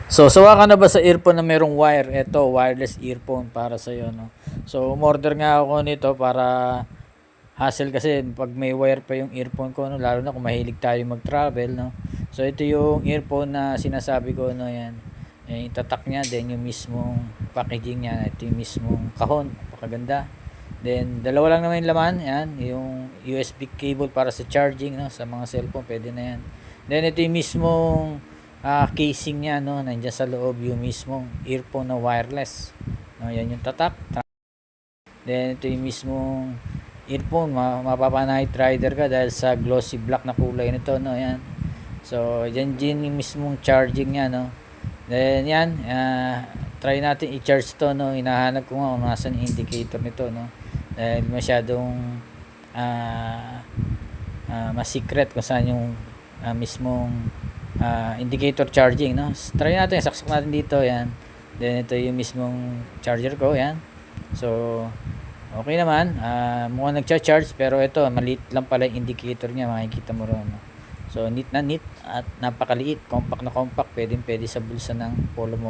So, sawa ka na ba sa earphone na merong wire? Eto, wireless earphone para sa'yo, no? So, umorder nga ako nito para hassle kasi pag may wire pa yung earphone ko, no? Lalo na kung mahilig tayo mag-travel, no? So, ito yung earphone na sinasabi ko, no? Yan. Itatak niya, then yung mismong packaging niya, ito yung mismong kahon. Napakaganda. Then, dalawa lang naman yung laman, yan. Yung USB cable para sa charging, no? Sa mga cellphone, pwede na yan. Then, ito yung mismong casing niya, no, nandiyan sa loob yung mismong earphone na wireless, no, yan yung tatak. Then ito yung mismong earphone, mapapa night rider ka dahil sa glossy black na kulay nito, no, yan. So yan din yung mismong charging niya, no. Then yan, try natin i-charge to, no. Hinahanap ko nga kung nasan yung indicator nito, no, dahil masyadong mas secret kung saan yung mismong indicator charging, no. Try natin, saksak natin dito, yan. Then ito yung mismong charger ko, yan. So okay naman, mukhang nagcha-charge, pero ito maliit lang pala yung indicator niya, makikita mo ron, no? So neat na neat at napakaliit, compact na compact, pwede sa bulsa ng polo mo.